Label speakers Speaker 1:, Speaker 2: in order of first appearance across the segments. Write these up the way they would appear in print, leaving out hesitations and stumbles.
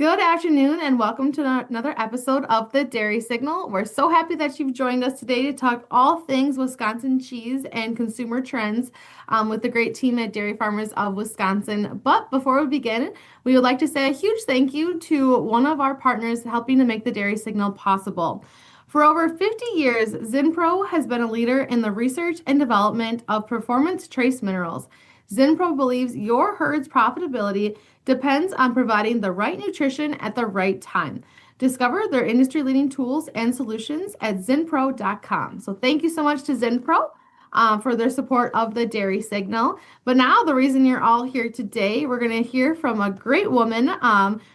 Speaker 1: Good afternoon, and welcome to another episode of the Dairy Signal. We're so happy that you've joined us today to talk all things Wisconsin cheese and consumer trends with the great team at Dairy Farmers of Wisconsin. But before we begin, we would like to say a huge thank you to one of our partners helping to make the Dairy Signal possible. For over 50 years, Zinpro has been a leader in the research and development of performance trace minerals. Zinpro believes your herd's profitability depends on providing the right nutrition at the right time. Discover their industry leading tools and solutions at zinpro.com. So, thank you so much to Zinpro for their support of the Dairy Signal. But now, the reason you're all here today, we're going to hear from a great woman,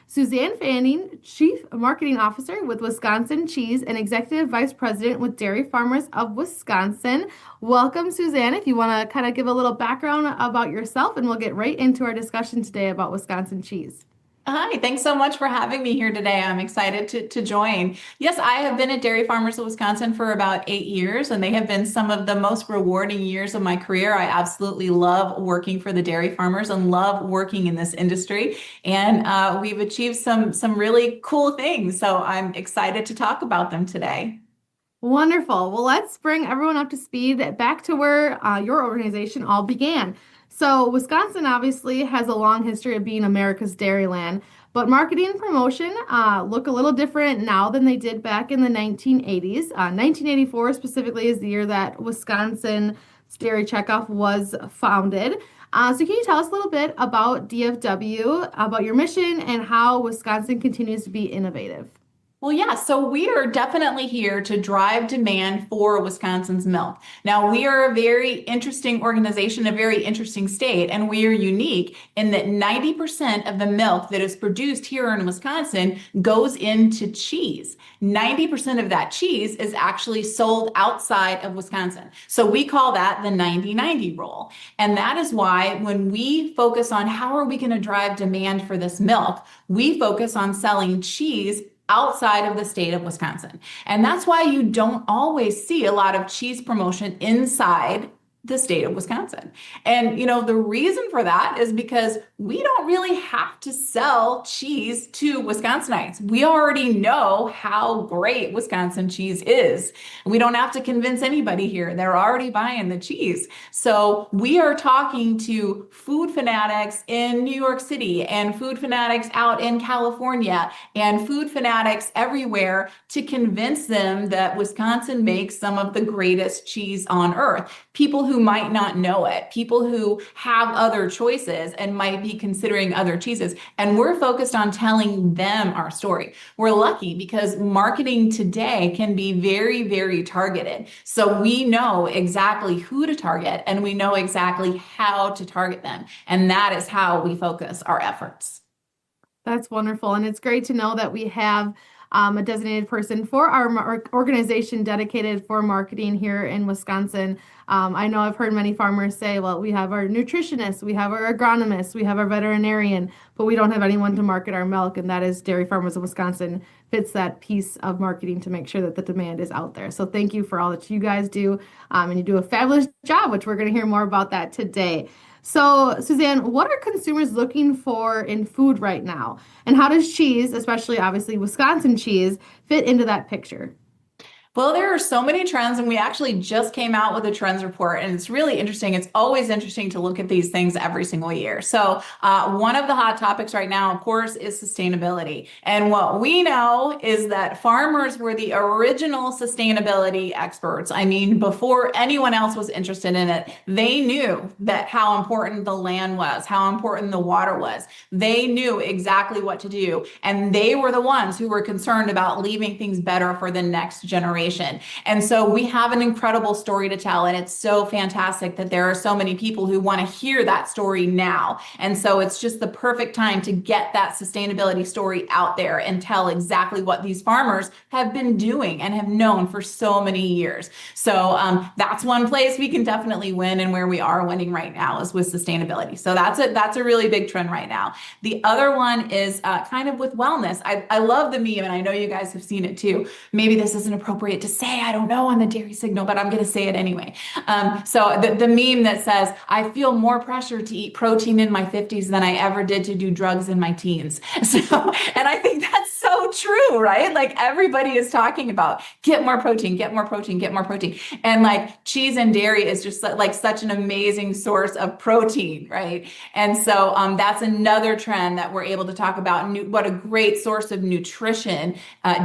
Speaker 1: Suzanne Fanning, Chief Marketing Officer with Wisconsin Cheese and Executive Vice President with Dairy Farmers of Wisconsin. Welcome, Suzanne. If you want to kind of give a little background about yourself, and we'll get right into our discussion today about Wisconsin cheese.
Speaker 2: Hi, thanks so much for having me here today. I'm excited to join. Yes, I have been at Dairy Farmers of Wisconsin for about 8 years, and they have been some of the most rewarding years of my career. I absolutely love working for the dairy farmers and love working in this industry. And we've achieved some really cool things. So I'm excited to talk about them today.
Speaker 1: Wonderful. Well, let's bring everyone up to speed back to where your organization all began. So, Wisconsin obviously has a long history of being America's dairyland, but marketing and promotion look a little different now than they did back in the 1980s. 1984 specifically is the year that Wisconsin Dairy Checkoff was founded. So, can you tell us a little bit about DFW, about your mission, and how Wisconsin continues to be innovative?
Speaker 2: Well, yeah, so we are definitely here to drive demand for Wisconsin's milk. Now, we are a very interesting organization, a very interesting state, and we are unique in that 90% of the milk that is produced here in Wisconsin goes into cheese. 90% of that cheese is actually sold outside of Wisconsin. So we call that the 90/90 rule. And that is why when we focus on how are we going to drive demand for this milk, we focus on selling cheese outside of the state of Wisconsin. And that's why you don't always see a lot of cheese promotion inside the state of Wisconsin. And, the reason for that is because we don't really have to sell cheese to Wisconsinites. We already know how great Wisconsin cheese is. We don't have to convince anybody here. They're already buying the cheese. So we are talking to food fanatics in New York City and food fanatics out in California and food fanatics everywhere to convince them that Wisconsin makes some of the greatest cheese on earth. People who might not know it, people who have other choices and might be considering other cheeses. And we're focused on telling them our story. We're lucky because marketing today can be very, very targeted. So we know exactly who to target and we know exactly how to target them. And that is how we focus our efforts.
Speaker 1: That's wonderful. And it's great to know that we have a designated person for our organization dedicated for marketing here in Wisconsin. I know I've heard many farmers say, well, we have our nutritionist, we have our agronomist, we have our veterinarian, but we don't have anyone to market our milk. And that is Dairy Farmers of Wisconsin fits that piece of marketing to make sure that the demand is out there. So thank you for all that you guys do. And you do a fabulous job, which we're going to hear more about that today. So, Suzanne, what are consumers looking for in food right now? And how does cheese, especially obviously Wisconsin cheese, fit into that picture?
Speaker 2: Well, there are so many trends, and we actually just came out with a trends report, and it's really interesting. It's always interesting to look at these things every single year. So, one of the hot topics right now, of course, is sustainability. And what we know is that farmers were the original sustainability experts. I mean, before anyone else was interested in it, they knew that how important the land was, how important the water was. They knew exactly what to do, and they were the ones who were concerned about leaving things better for the next generation. And so we have an incredible story to tell, and it's so fantastic that there are so many people who want to hear that story now. And so it's just the perfect time to get that sustainability story out there and tell exactly what these farmers have been doing and have known for so many years. So that's one place we can definitely win, and where we are winning right now is with sustainability. So that's a really big trend right now. The other one is kind of with wellness. I love the meme, and I know you guys have seen it too. Maybe this isn't appropriate appropriate to say, I don't know, on the Dairy Signal, but I'm going to say it anyway. So the meme that says, I feel more pressure to eat protein in my 50s than I ever did to do drugs in my teens. So, and I think that's so true, right? Like everybody is talking about get more protein, get more protein, get more protein. And like cheese and dairy is just like such an amazing source of protein, right? And so that's another trend that we're able to talk about, what a great source of nutrition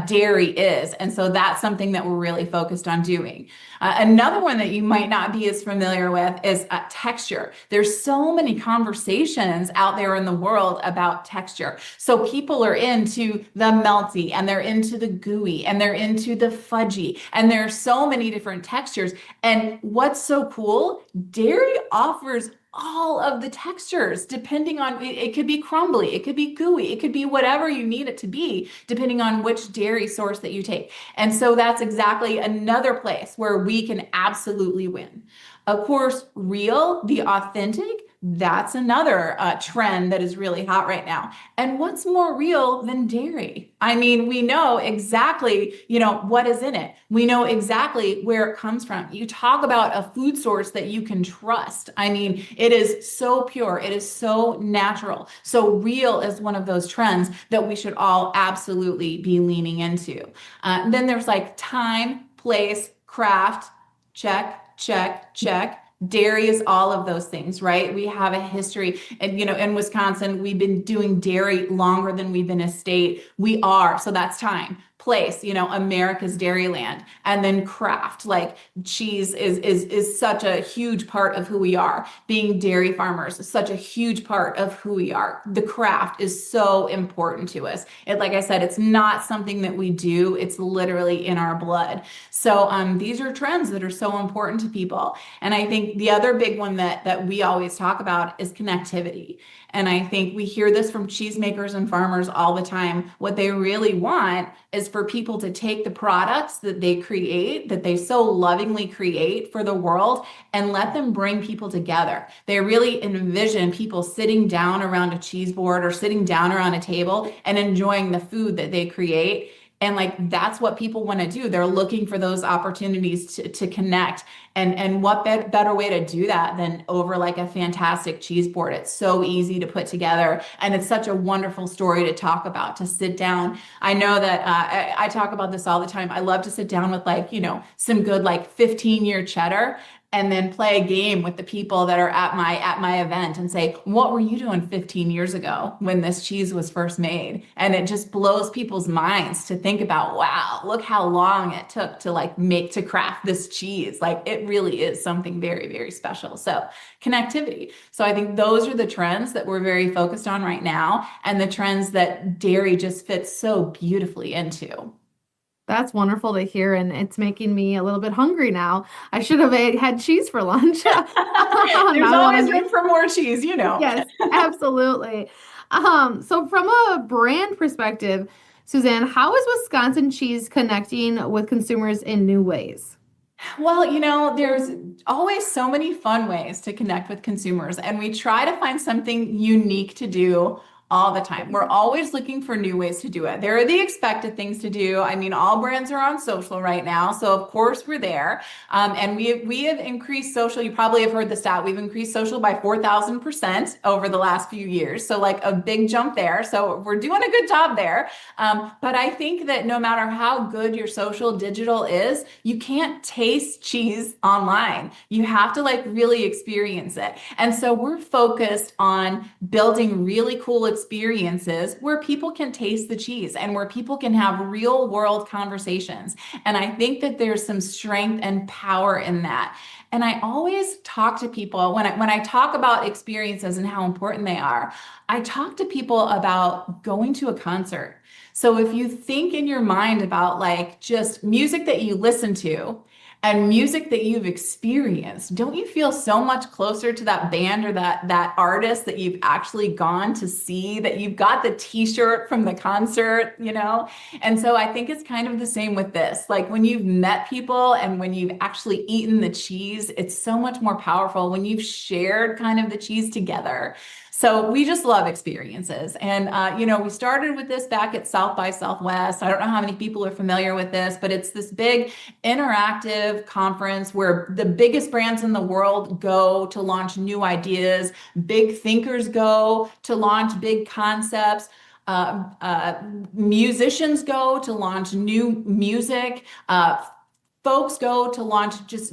Speaker 2: dairy is. And so that's something that we're really focused on doing. Another one that you might not be as familiar with is texture. There's so many conversations out there in the world about texture. So people are into the melty and they're into the gooey and they're into the fudgy. And there are so many different textures. And what's so cool, dairy offers all of the textures depending on it could be crumbly, it could be gooey, it could be whatever you need it to be depending on which dairy source that you take. And so that's exactly another place where we can absolutely win. Of course, real, the authentic, that's another trend that is really hot right now. And what's more real than dairy? I mean, we know exactly, what is in it. We know exactly where it comes from. You talk about a food source that you can trust. I mean, it is so pure. It is so natural. So real is one of those trends that we should all absolutely be leaning into. Then there's like time, place, craft, check, check, check. Dairy is all of those things, right? We have a history, and in Wisconsin, we've been doing dairy longer than we've been a state. We are, so that's time. Place, America's Dairyland, and then craft, like cheese is such a huge part of who we are. Being dairy farmers is such a huge part of who we are. The craft is so important to us. Like I said, it's not something that we do, it's literally in our blood. So these are trends that are so important to people. And I think the other big one that we always talk about is connectivity. And I think we hear this from cheesemakers and farmers all the time. What they really want is for people to take the products that they create, that they so lovingly create for the world, and let them bring people together. They really envision people sitting down around a cheese board or sitting down around a table and enjoying the food that they create. And like, that's what people want to do. They're looking for those opportunities to connect. And what better way to do that than over like a fantastic cheese board? It's so easy to put together. And it's such a wonderful story to talk about, to sit down. I know that I talk about this all the time. I love to sit down with some good 15-year cheddar, and then play a game with the people that are at my event and say, what were you doing 15 years ago when this cheese was first made? And it just blows people's minds to think about, wow, look how long it took to craft this cheese. Like, it really is something very, very special. So connectivity. So I think those are the trends that we're very focused on right now, and the trends that dairy just fits so beautifully into.
Speaker 1: That's wonderful to hear, and it's making me a little bit hungry now. I should have had cheese for lunch.
Speaker 2: There's always room for more cheese,
Speaker 1: Yes, absolutely. So from a brand perspective, Suzanne, how is Wisconsin cheese connecting with consumers in new ways?
Speaker 2: Well, there's always so many fun ways to connect with consumers, and we try to find something unique to do all the time. We're always looking for new ways to do it. There are the expected things to do. I mean, all brands are on social right now, so of course we're there. And we have increased social. You probably have heard the stat. We've increased social by 4,000% over the last few years. So like a big jump there. So we're doing a good job there. But I think that no matter how good your social digital is, you can't taste cheese online. You have to really experience it. And so we're focused on building really cool experiences where people can taste the cheese and where people can have real world conversations. And I think that there's some strength and power in that. And I always talk to people when I talk about experiences and how important they are. I talk to people about going to a concert. So if you think in your mind about just music that you listen to and music that you've experienced, don't you feel so much closer to that band or that artist that you've actually gone to see, that you've got the t-shirt from the concert, And so I think it's kind of the same with this. Like when you've met people and when you've actually eaten the cheese, it's so much more powerful when you've shared kind of the cheese together. So we just love experiences. And, we started with this back at South by Southwest. I don't know how many people are familiar with this, but it's this big interactive conference where the biggest brands in the world go to launch new ideas, big thinkers go to launch big concepts. Uh, uh, Musicians go to launch new music. Folks go to launch just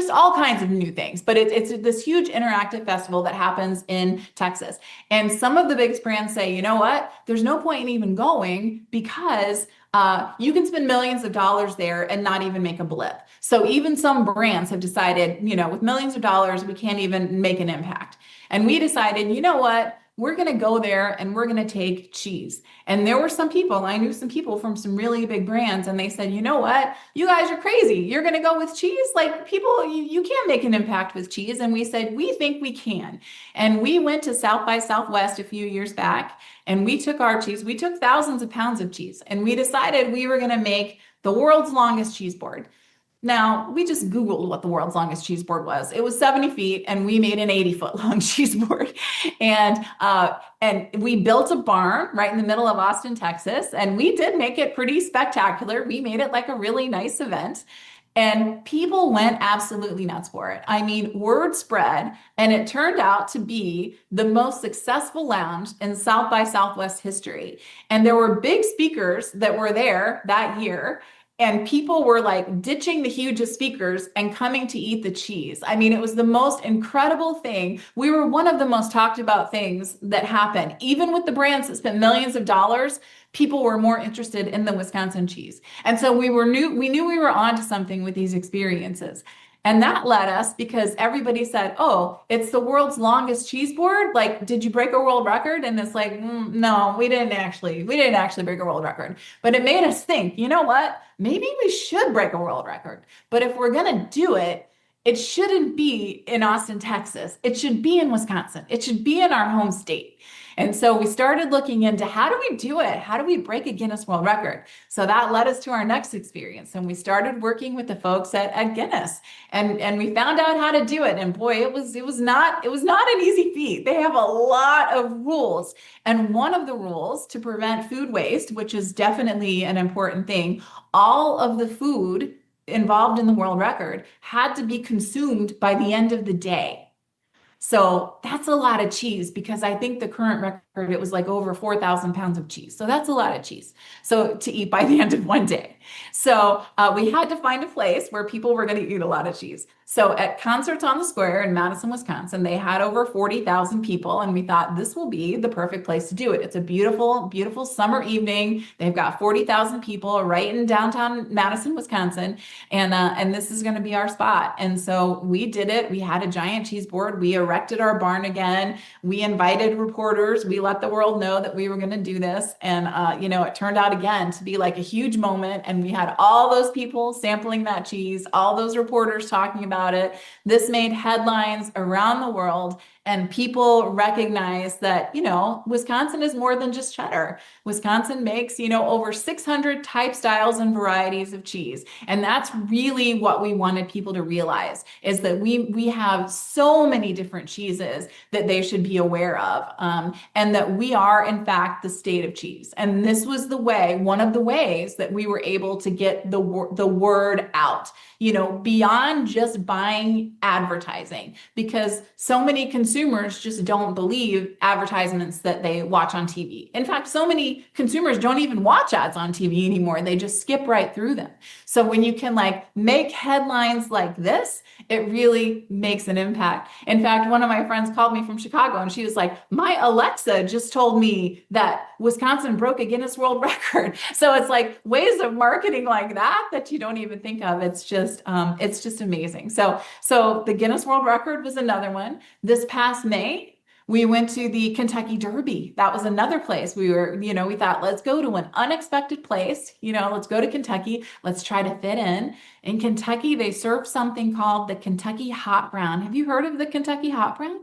Speaker 2: all kinds of new things, but it's this huge interactive festival that happens in Texas. And some of the biggest brands say, you know what, there's no point in even going because you can spend millions of dollars there and not even make a blip. So even some brands have decided, with millions of dollars, we can't even make an impact. And we decided, you know what, we're going to go there and we're going to take cheese. And there were some people, I knew some people from some really big brands, and they said, you know what, you guys are crazy. You're going to go with cheese? Like people, you can't make an impact with cheese. And we said, we think we can. And we went to South by Southwest a few years back, and we took our cheese. We took thousands of pounds of cheese, and we decided we were going to make the world's longest cheese board. Now, we just Googled what the world's longest cheese board was. It was 70 feet, and we made an 80-foot long cheese board. And we built a barn right in the middle of Austin, Texas, and we did make it pretty spectacular. We made it like a really nice event. And people went absolutely nuts for it. I mean, word spread, and it turned out to be the most successful lounge in South by Southwest history. And there were big speakers that were there that year. And people were like ditching the hugest speakers and coming to eat the cheese. I mean, it was the most incredible thing. We were one of the most talked about things that happened. Even with the brands that spent millions of dollars, people were more interested in the Wisconsin cheese. And so we knew we were onto something with these experiences. And that led us because everybody said, oh, it's the world's longest cheese board. Like, did you break a world record? And it's like, no, we didn't actually break a world record. But it made us think, you know what? Maybe we should break a world record. But if we're going to do it, it shouldn't be in Austin, Texas. It should be in Wisconsin. It should be in our home state. And so we started looking into how do we do it? How do we break a Guinness World Record? So that led us to our next experience. And we started working with the folks at Guinness, and we found out how to do it. And boy, it was not an easy feat. They have a lot of rules. And one of the rules to prevent food waste, which is definitely an important thing, all of the food involved in the world record had to be consumed by the end of the day. So that's a lot of cheese because I think the current record, it was like over 4,000 pounds of cheese. So that's a lot of cheese. So to eat by the end of one day. So we had to find a place where people were going to eat a lot of cheese. So at Concerts on the Square in Madison, Wisconsin, they had over 40,000 people, and we thought this will be the perfect place to do it. It's a beautiful, beautiful summer evening. They've got 40,000 people right in downtown Madison, Wisconsin, and this is going to be our spot. And so we did it. We had a giant cheese board. We erected our barn again. We invited reporters. We let the world know that we were going to do this, and it turned out again to be like a huge moment. And we had all those people sampling that cheese, all those reporters talking about it. This made headlines around the world, and people recognize that, Wisconsin is more than just cheddar. Wisconsin makes, over 600 types, styles, and varieties of cheese. And that's really what we wanted people to realize, is that we have so many different cheeses that they should be aware of, and that we are, in fact, the state of cheese. And this was one of the ways that we were able to get the word out, beyond just buying advertising, because so many consumers just don't believe advertisements that they watch on TV. In fact, so many consumers don't even watch ads on TV anymore. They just skip right through them. So when you can make headlines like this, it really makes an impact. In fact, one of my friends called me from Chicago, and she was like, my Alexa just told me that Wisconsin broke a Guinness World Record. So it's like ways of marketing like that you don't even think of. It's just amazing. So the Guinness World Record was another one. This past May, we went to the Kentucky Derby. That was another place we thought, let's go to an unexpected place. Let's go to Kentucky. Let's try to fit in. In Kentucky, they serve something called the Kentucky Hot Brown. Have you heard of the Kentucky Hot Brown?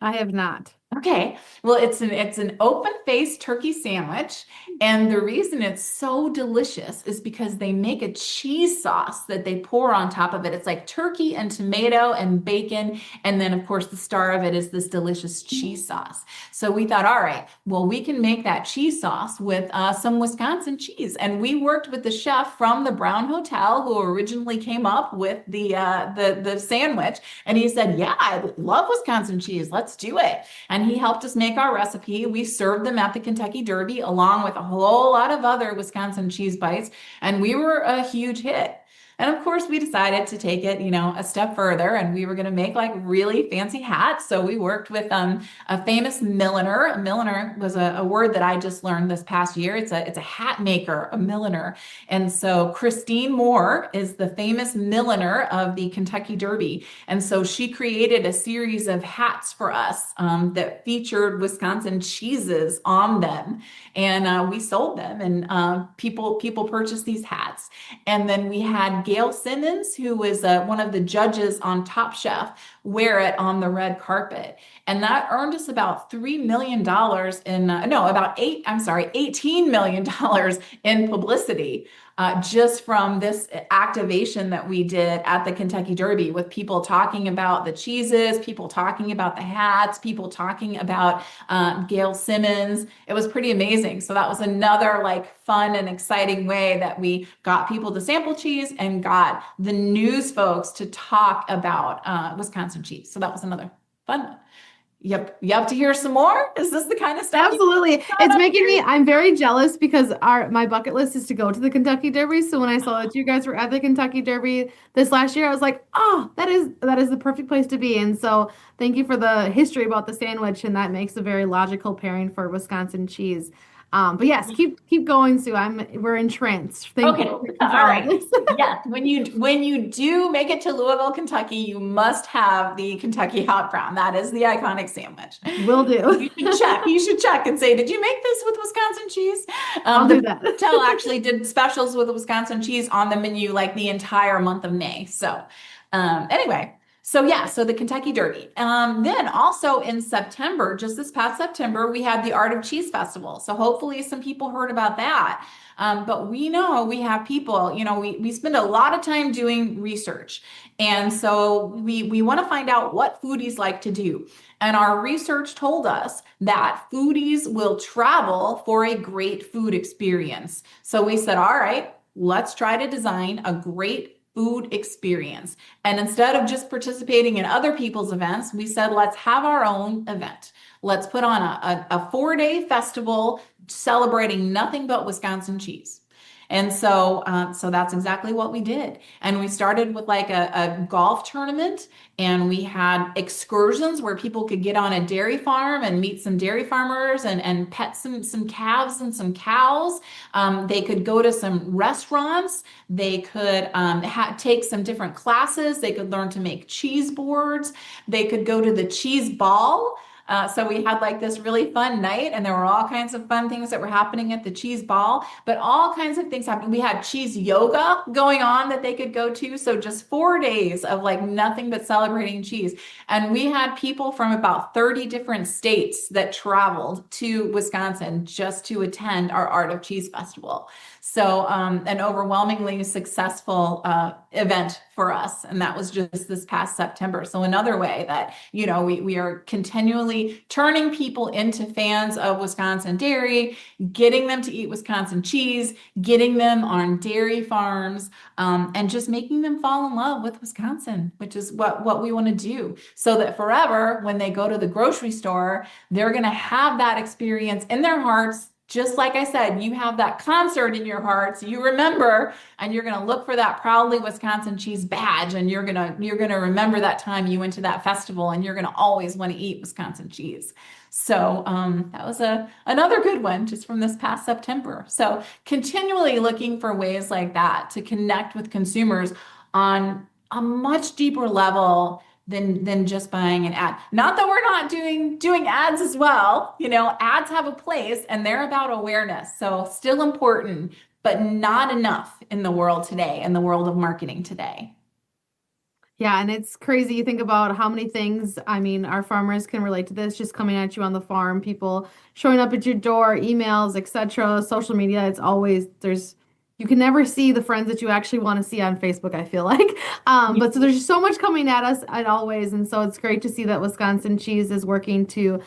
Speaker 1: I have not.
Speaker 2: Okay. Well, it's an open-faced turkey sandwich, and the reason it's so delicious is because they make a cheese sauce that they pour on top of it. It's like turkey and tomato and bacon, and then of course the star of it is this delicious cheese sauce. So we thought, all right, well we can make that cheese sauce with some Wisconsin cheese, and we worked with the chef from the Brown Hotel who originally came up with the sandwich, and he said, "Yeah, I love Wisconsin cheese. Let's do it." And he helped us make our recipe. We served them at the Kentucky Derby along with a whole lot of other Wisconsin cheese bites, and we were a huge hit. And of course, we decided to take it, a step further, and we were going to make like really fancy hats. So we worked with a famous milliner. A milliner was a word that I just learned this past year. It's a hat maker, a milliner. And so Christine Moore is the famous milliner of the Kentucky Derby. And so she created a series of hats for us that featured Wisconsin cheeses on them, and we sold them, and people purchased these hats. And then we had Gail Simmons, who was one of the judges on Top Chef, wear it on the red carpet. And that earned us about $3 million in, no, about I'm sorry, $18 million in publicity, just from this activation that we did at the Kentucky Derby, with people talking about the cheeses, people talking about the hats, people talking about Gail Simmons. It was pretty amazing. So that was another like fun and exciting way that we got people to sample cheese and got the news folks to talk about Wisconsin cheese. So that was another fun one. Yep. You have to hear some more? Is this the kind of stuff
Speaker 1: Absolutely.
Speaker 2: got
Speaker 1: It's
Speaker 2: up
Speaker 1: making
Speaker 2: here?
Speaker 1: me, I'm very jealous because my bucket list is to go to the Kentucky Derby. So when I saw that you guys were at the Kentucky Derby this last year, I was like, oh, that is the perfect place to be. And so thank you for the history about the sandwich, and that makes a very logical pairing for Wisconsin cheese. But yes, keep going, Sue. We're entranced. Thank
Speaker 2: Okay,
Speaker 1: you
Speaker 2: all
Speaker 1: for all
Speaker 2: right.
Speaker 1: this.
Speaker 2: Yes, when you do make it to Louisville, Kentucky, you must have the Kentucky hot brown. That is the iconic sandwich.
Speaker 1: Will do.
Speaker 2: You should check. You should check and say, "Did you make this with Wisconsin cheese?"
Speaker 1: I'll
Speaker 2: The
Speaker 1: do that.
Speaker 2: hotel actually did specials with the Wisconsin cheese on the menu like the entire month of May. So, anyway. So yeah, so the Kentucky Derby. Then also in September, just this past September, we had the Art of Cheese Festival. So hopefully some people heard about that. But we know we have people, we spend a lot of time doing research. And so we want to find out what foodies like to do. And our research told us that foodies will travel for a great food experience. So we said, all right, let's try to design a great food experience. And instead of just participating in other people's events, we said, let's have our own event. Let's put on a 4-day festival celebrating nothing but Wisconsin cheese. And so that's exactly what we did. And we started with like a golf tournament, and we had excursions where people could get on a dairy farm and meet some dairy farmers and pet some calves and some cows. They could go to some restaurants. They could take some different classes. They could learn to make cheese boards. They could go to the cheese ball. So we had like this really fun night, and there were all kinds of fun things that were happening at the cheese ball, but all kinds of things happening. We had cheese yoga going on that they could go to. So just 4 days of like nothing but celebrating cheese. And we had people from about 30 different states that traveled to Wisconsin just to attend our Art of Cheese Festival. So an overwhelmingly successful event for us. And that was just this past September. So another way that, we are continually turning people into fans of Wisconsin dairy, getting them to eat Wisconsin cheese, getting them on dairy farms, and just making them fall in love with Wisconsin, which is what we want to do. So that forever, when they go to the grocery store, they're going to have that experience in their hearts. Just like I said, you have that concert in your hearts. You remember, and you're going to look for that proudly Wisconsin cheese badge, and you're going to remember that time you went to that festival, and you're going to always want to eat Wisconsin cheese. So that was another good one just from this past September. So continually looking for ways like that to connect with consumers on a much deeper level than just buying an ad. Not that we're not doing ads as well. Ads have a place, and they're about awareness. So still important, but not enough in the world today, in the world of marketing today.
Speaker 1: Yeah, and it's crazy. You think about how many things, I mean, our farmers can relate to this just coming at you on the farm, people showing up at your door, emails, etc., social media. It's always there's you can never see the friends that you actually want to see on Facebook, I feel like. But so there's just so much coming at us at always, and so it's great to see that Wisconsin Cheese is working to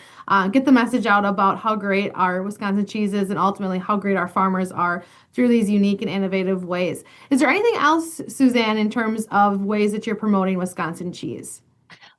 Speaker 1: get the message out about how great our Wisconsin cheese is and ultimately how great our farmers are through these unique and innovative ways. Is there anything else, Suzanne, in terms of ways that you're promoting Wisconsin cheese?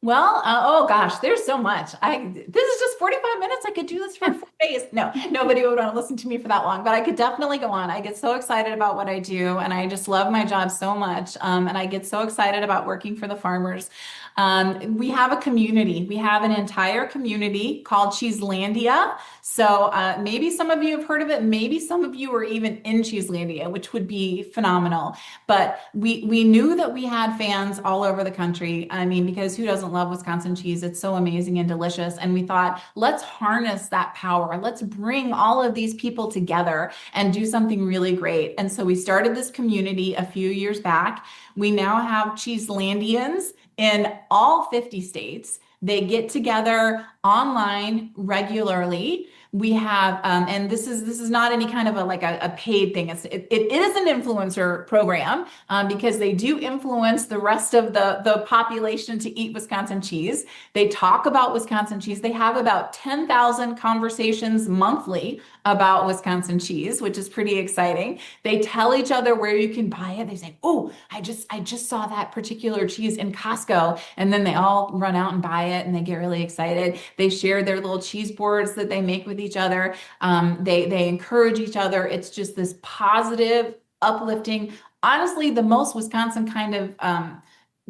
Speaker 2: Well, oh gosh, there's so much. This is just 45 minutes. I could do this for 4 days. No, nobody would want to listen to me for that long, but I could definitely go on. I get so excited about what I do, and I just love my job so much. And I get so excited about working for the farmers. We have a community. We have an entire community called Cheeselandia. So maybe some of you have heard of it. Maybe some of you are even in Cheeselandia, which would be phenomenal. But we knew that we had fans all over the country. I mean, because who doesn't love Wisconsin cheese? It's so amazing and delicious. And we thought, let's harness that power. Let's bring all of these people together and do something really great. And so we started this community a few years back. We now have Cheeselandians in all 50 states. They get together online regularly. We have, and this is not any kind of a paid thing. It is an influencer program because they do influence the rest of the population to eat Wisconsin cheese. They talk about Wisconsin cheese. They have about 10,000 conversations monthly about Wisconsin cheese, which is pretty exciting. They tell each other where you can buy it. They say, "Oh, I just saw that particular cheese in Costco," and then they all run out and buy it, and they get really excited. They share their little cheese boards that they make with each other. They encourage each other. It's just this positive, uplifting, honestly, the most Wisconsin kind of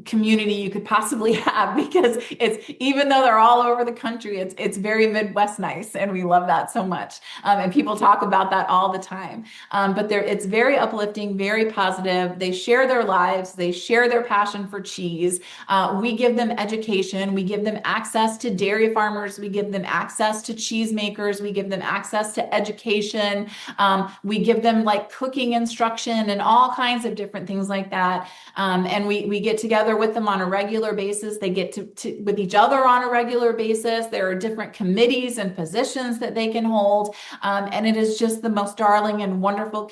Speaker 2: community you could possibly have because it's even though they're all over the country, it's very Midwest nice, and we love that so much. And people talk about that all the time. But it's very uplifting, very positive. They share their lives, they share their passion for cheese. We give them education, we give them access to dairy farmers, we give them access to cheesemakers, we give them access to education. We give them like cooking instruction and all kinds of different things like that. And we get together with them on a regular basis. They get to with each other on a regular basis. There are different committees and positions that they can hold. And it is just the most darling and wonderful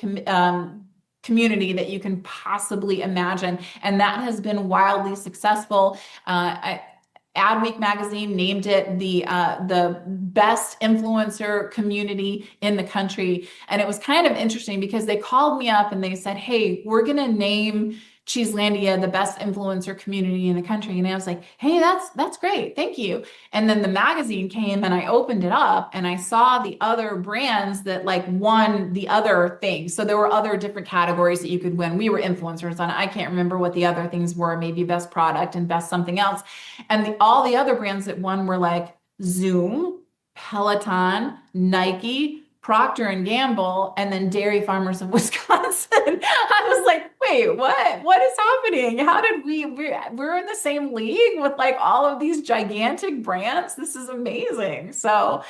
Speaker 2: community that you can possibly imagine. And that has been wildly successful. Adweek magazine named it the best influencer community in the country. And it was kind of interesting because they called me up and they said, "Hey, we're going to name Cheeselandia the best influencer community in the country." And I was like, "Hey, that's great. Thank you." And then the magazine came and I opened it up and I saw the other brands that like won the other things. So there were other different categories that you could win. We were influencers on it. I can't remember what the other things were, maybe best product and best something else. And all the other brands that won were like Zoom, Peloton, Nike, Procter and Gamble, and then Dairy Farmers of Wisconsin. I was like, "Wait, what? What is happening? How did we're in the same league with like all of these gigantic brands? This is amazing." So,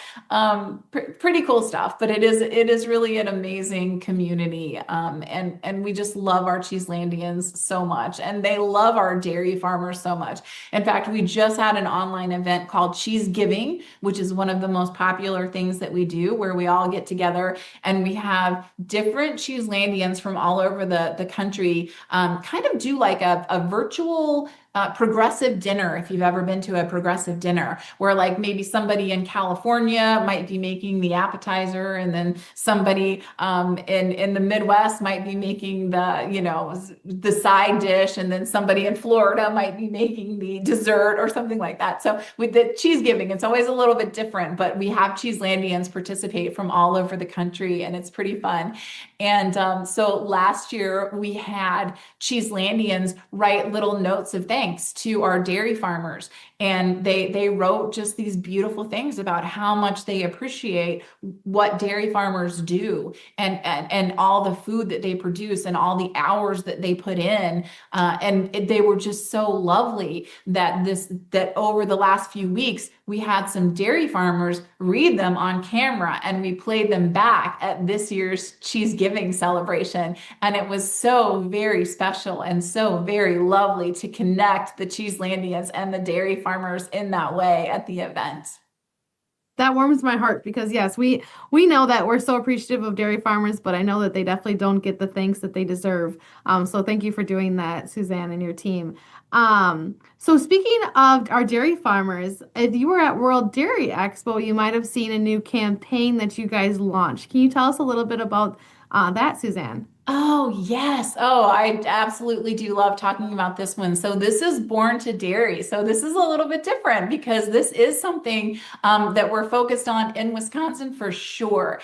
Speaker 2: pretty cool stuff. But it is really an amazing community, and we just love our Cheeselandians so much, and they love our dairy farmers so much. In fact, we just had an online event called Cheese Giving, which is one of the most popular things that we do, where we all get together and we have different Cheeselandians from all over the country kind of do like a virtual progressive dinner. If you've ever been to a progressive dinner where like maybe somebody in California might be making the appetizer, and then somebody in the Midwest might be making the side dish, and then somebody in Florida might be making the dessert or something like that. So with the cheese giving, it's always a little bit different, but we have Cheeselandians participate from all over the country, and it's pretty fun. And so last year we had Cheeselandians write little notes of thanks to our dairy farmers. And they wrote just these beautiful things about how much they appreciate what dairy farmers do, and all the food that they produce and all the hours that they put in. They were just so lovely that over the last few weeks, we had some dairy farmers read them on camera, and we played them back at this year's Cheese Giving celebration. And it was so very special and so very lovely to connect the Cheeselandians and the dairy farmers in that way at the event.
Speaker 1: That warms my heart because yes, we know that we're so appreciative of dairy farmers, but I know that they definitely don't get the thanks that they deserve. So thank you for doing that, Suzanne and your team. So speaking of our dairy farmers, if you were at World Dairy Expo, you might have seen a new campaign that you guys launched. Can you tell us a little bit about that, Suzanne?
Speaker 2: Oh, yes. Oh, I absolutely do love talking about this one. So, this is Born to Dairy. So, this is a little bit different because this is something that we're focused on in Wisconsin for sure.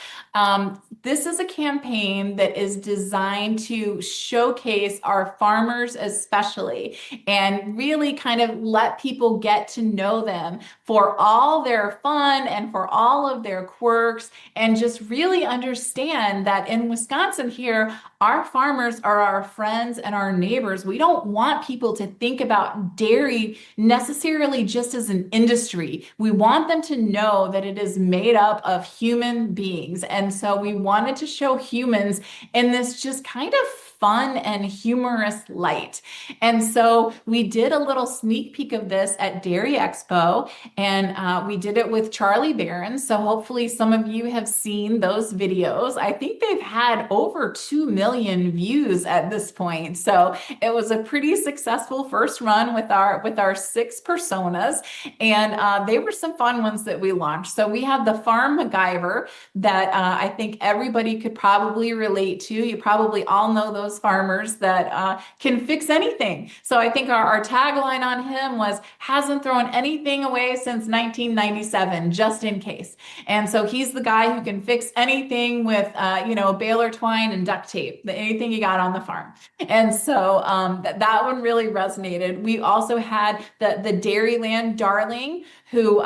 Speaker 2: This is a campaign that is designed to showcase our farmers, especially, and really kind of let people get to know them for all their fun and for all of their quirks, and just really understand that in Wisconsin here, our farmers are our friends and our neighbors. We don't want people to think about dairy necessarily just as an industry. We want them to know that it is made up of human beings. And so we wanted to show humans in this just kind of fun and humorous light. And so we did a little sneak peek of this at Dairy Expo, and we did it with Charlie Barron. So hopefully some of you have seen those videos. I think they've had over 2 million views at this point. So it was a pretty successful first run with our 6 personas, and they were some fun ones that we launched. So we have the Farm MacGyver that I think everybody could probably relate to. You probably all know those farmers that can fix anything. So I think our tagline on him was, hasn't thrown anything away since 1997, just in case. And so he's the guy who can fix anything with, baler twine and duct tape, anything you got on the farm. And so that one really resonated. We also had the Dairyland Darling, who,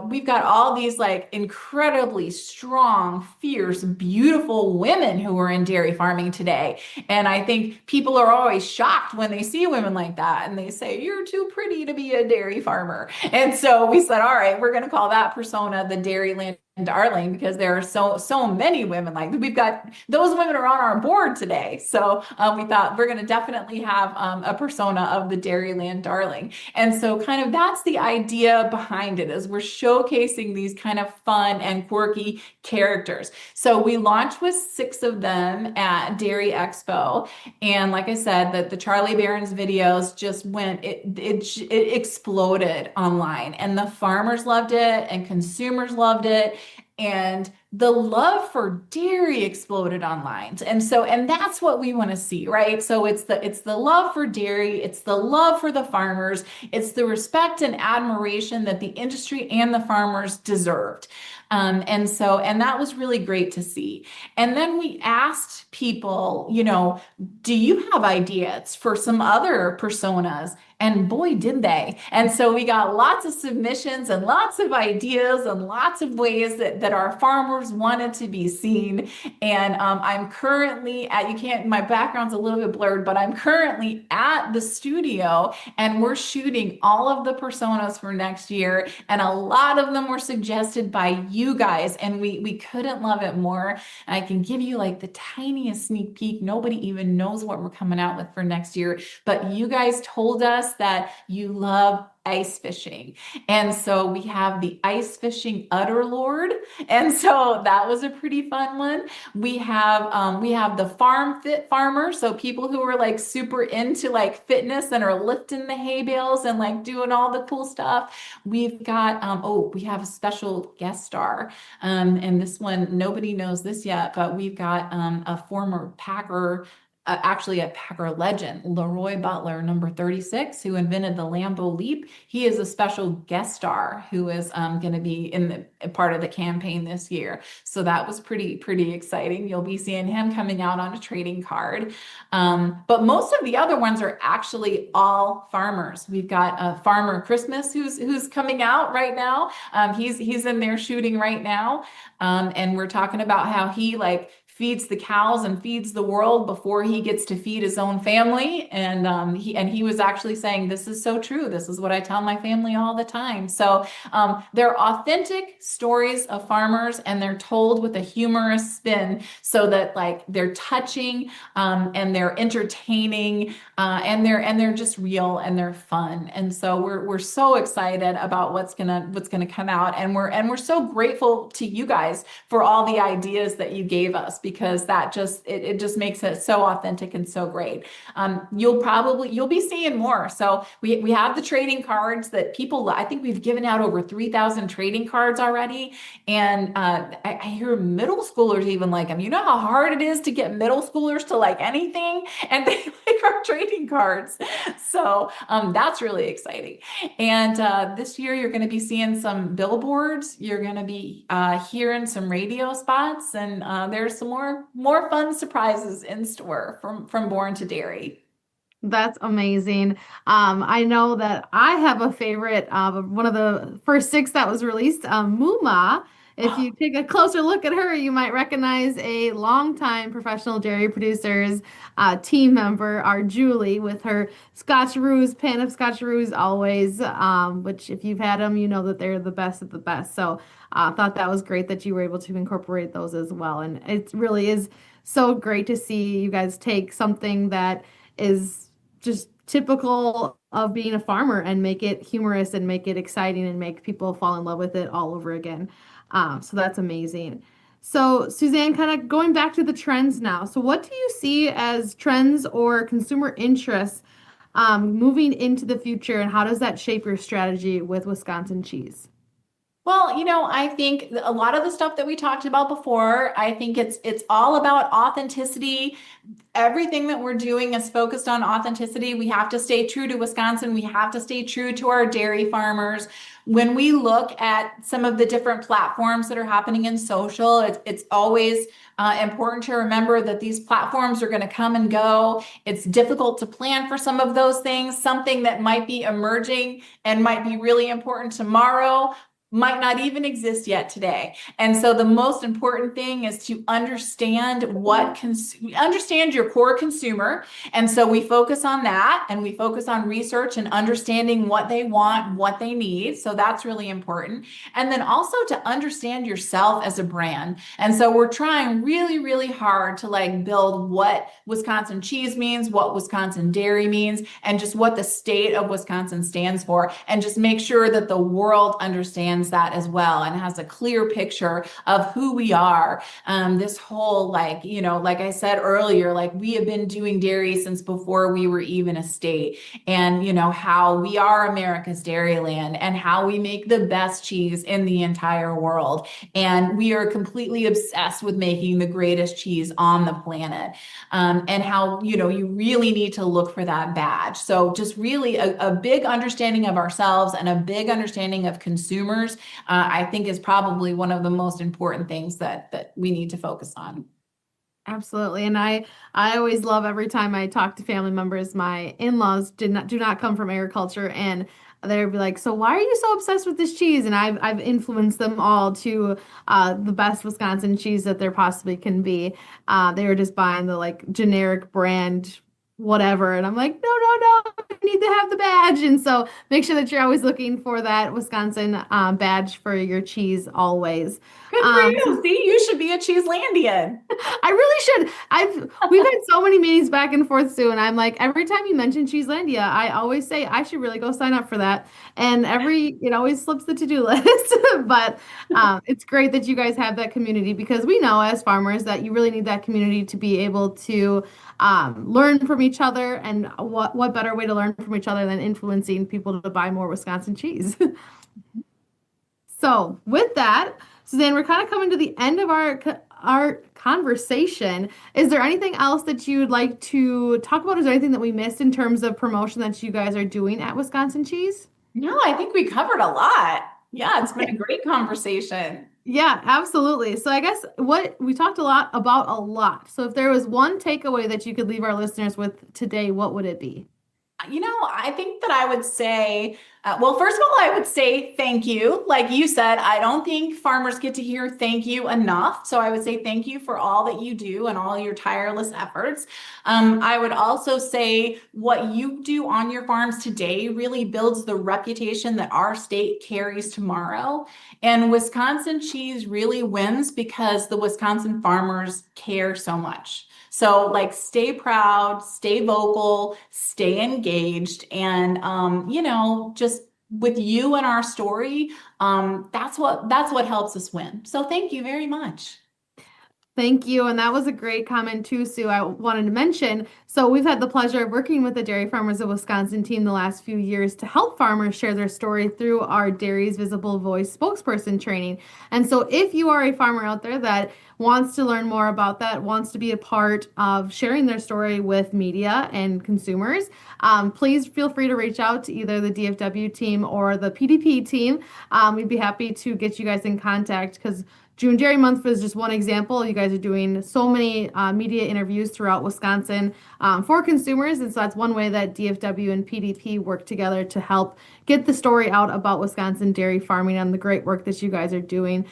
Speaker 2: we've got all these like incredibly strong, fierce, beautiful women who are in dairy farming today. And I think people are always shocked when they see women like that and they say, you're too pretty to be a dairy farmer. And so we said, all right, we're going to call that persona the Dairyland Darling, because there are so many women like we've got those women are on our board today. So we thought we're going to definitely have a persona of the Dairyland Darling. And so kind of that's the idea behind it, is we're showcasing these kind of fun and quirky characters. So we launched with 6 of them at Dairy Expo. And like I said, the Charlie Barron's videos just it exploded online, and the farmers loved it and consumers loved it. And the love for dairy exploded online. And that's what we want to see, right? So it's the love for dairy, it's the love for the farmers, it's the respect and admiration that the industry and the farmers deserved. And that was really great to see. And then we asked people, do you have ideas for some other personas? And boy, did they. And so we got lots of submissions and lots of ideas and lots of ways that our farmers wanted to be seen. And I'm currently my background's a little bit blurred, but I'm currently at the studio, and we're shooting all of the personas for next year. And a lot of them were suggested by you guys, and we couldn't love it more. And I can give you like the tiniest sneak peek. Nobody even knows what we're coming out with for next year, but you guys told us that you love ice fishing. And so we have the ice fishing udder lord. And so that was a pretty fun one. We have the farm fit farmer. So people who are like super into like fitness and are lifting the hay bales and like doing all the cool stuff. We've got, we have a special guest star. And this one, nobody knows this yet, but we've got a former Packer actually a Packer legend, Leroy Butler, number 36, who invented the Lambeau Leap. He is a special guest star who is going to be in the part of the campaign this year. So that was pretty exciting. You'll be seeing him coming out on a trading card. But most of the other ones are actually all farmers. We've got Farmer Christmas who's coming out right now. He's in there shooting right now. And we're talking about how he like feeds the cows and feeds the world before he gets to feed his own family. And he was actually saying, "This is so true. This is what I tell my family all the time." So they're authentic stories of farmers, and they're told with a humorous spin, so that like they're touching and they're entertaining and they're just real and they're fun. And so we're so excited about what's gonna come out, and we're so grateful to you guys for all the ideas that you gave us, because that just it just makes it so authentic and so great. You'll be seeing more. So we have the trading cards that people, I think we've given out over 3,000 trading cards already. And I hear middle schoolers even like them. You know how hard it is to get middle schoolers to like anything, and they like our trading cards. So that's really exciting. And this year you're going to be seeing some billboards. You're going to be hearing some radio spots, and there's some more fun surprises in store from Born to Dairy.
Speaker 1: That's amazing. I know that I have a favorite, one of the first six that was released, Muma. If you take a closer look at her, you might recognize a longtime professional dairy producers team member, our Julie, with her Scotcheroos, pan of Scotcheroos always, which if you've had them, you know that they're the best of the best. So I thought that was great that you were able to incorporate those as well. And it really is so great to see you guys take something that is just typical of being a farmer and make it humorous and make it exciting and make people fall in love with it all over again. So that's amazing. So Suzanne, kind of going back to the trends now. So what do you see as trends or consumer interests moving into the future, and how does that shape your strategy with Wisconsin cheese?
Speaker 2: Well, I think a lot of the stuff that we talked about before, I think it's all about authenticity. Everything that we're doing is focused on authenticity. We have to stay true to Wisconsin. We have to stay true to our dairy farmers. When we look at some of the different platforms that are happening in social, it's always important to remember that these platforms are going to come and go. It's difficult to plan for some of those things. Something that might be emerging and might be really important tomorrow might not even exist yet today. And so the most important thing is to understand understand your core consumer. And so we focus on that, and we focus on research and understanding what they want, what they need. So that's really important. And then also to understand yourself as a brand. And so we're trying really hard to like build what Wisconsin cheese means, what Wisconsin dairy means, and just what the state of Wisconsin stands for, and just make sure that the world understands that as well and has a clear picture of who we are. This whole like I said earlier, like we have been doing dairy since before we were even a state, and how we are America's dairyland, and how we make the best cheese in the entire world, and we are completely obsessed with making the greatest cheese on the planet, and how you really need to look for that badge. So just really a big understanding of ourselves and a big understanding of consumers, I think is probably one of the most important things that we need to focus on.
Speaker 1: Absolutely. And I always love every time I talk to family members. My in-laws do not come from agriculture, and they'd be like, "So why are you so obsessed with this cheese?" And I've influenced them all to the best Wisconsin cheese that there possibly can be. They were just buying the like generic brand whatever, and I'm like, no, you need to have the badge. And so make sure that you're always looking for that Wisconsin badge for your cheese always.
Speaker 2: Good for you. See, you should be a Cheeselandian.
Speaker 1: I really should. We've had so many meetings back and forth, Sue, and I'm like, every time you mention Cheeselandia, I always say I should really go sign up for that. And it always slips the to-do list. But it's great that you guys have that community, because we know as farmers that you really need that community to be able to learn from each other. And what better way to learn from each other than influencing people to buy more Wisconsin cheese? So with that, Suzanne, we're kind of coming to the end of our conversation. Is there anything else that you'd like to talk about? Is there anything that we missed in terms of promotion that you guys are doing at Wisconsin Cheese?
Speaker 2: No, I think we covered a lot. Yeah, it's been a
Speaker 1: Okay.
Speaker 2: great conversation.
Speaker 1: Yeah, absolutely. So I guess what we talked a lot about a lot. So if there was one takeaway that you could leave our listeners with today, what would it be?
Speaker 2: I think that I would say, well, first of all, I would say thank you. Like you said, I don't think farmers get to hear thank you enough. So I would say thank you for all that you do and all your tireless efforts. I would also say what you do on your farms today really builds the reputation that our state carries tomorrow. And Wisconsin cheese really wins because the Wisconsin farmers care so much. So, like, stay proud, stay vocal, stay engaged, and just with you and our story, that's what helps us win. So, thank you very much.
Speaker 1: Thank you. And that was a great comment too, Sue. I wanted to mention. So we've had the pleasure of working with the Dairy Farmers of Wisconsin team the last few years to help farmers share their story through our Dairy's Visible Voice spokesperson training. And so if you are a farmer out there that wants to learn more about that, wants to be a part of sharing their story with media and consumers, please feel free to reach out to either the DFW team or the PDP team. We'd be happy to get you guys in contact because June Dairy Month is just one example. You guys are doing so many media interviews throughout Wisconsin for consumers. And so that's one way that DFW and PDP work together to help get the story out about Wisconsin dairy farming and the great work that you guys are doing.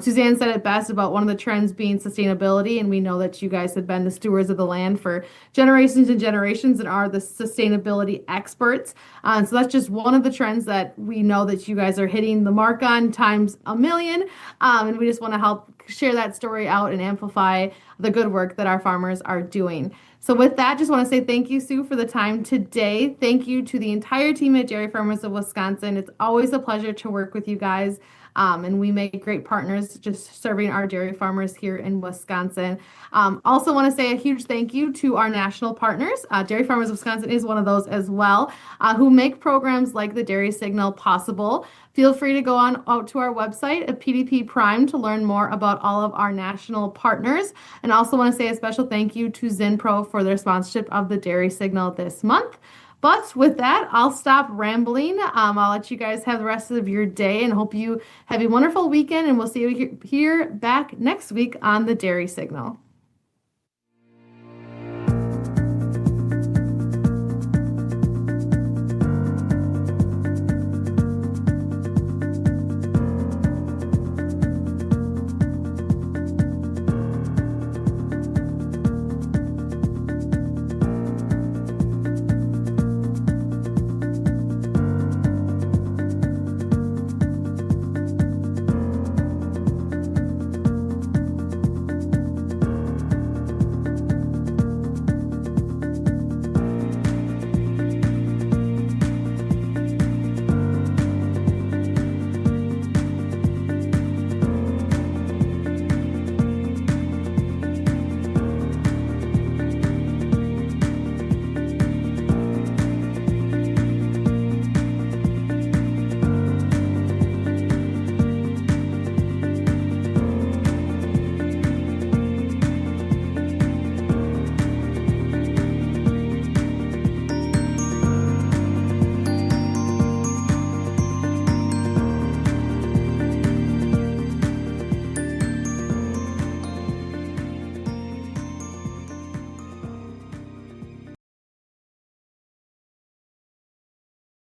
Speaker 1: Suzanne said it best about one of the trends being sustainability. And we know that you guys have been the stewards of the land for generations and generations and are the sustainability experts. So that's just one of the trends that we know that you guys are hitting the mark on times a million. And we just want to help share that story out and amplify the good work that our farmers are doing. So with that, just want to say thank you, Sue, for the time today. Thank you to the entire team at Dairy Farmers of Wisconsin. It's always a pleasure to work with you guys. And we make great partners just serving our dairy farmers here in Wisconsin. Also want to say a huge thank you to our national partners. Dairy Farmers of Wisconsin is one of those as well, who make programs like the Dairy Signal possible. Feel free to go on out to our website at PDP Prime to learn more about all of our national partners. And also want to say a special thank you to Zinpro for their sponsorship of the Dairy Signal this month. But with that, I'll stop rambling. I'll let you guys have the rest of your day and hope you have a wonderful weekend. And we'll see you here back next week on the Dairy Signal.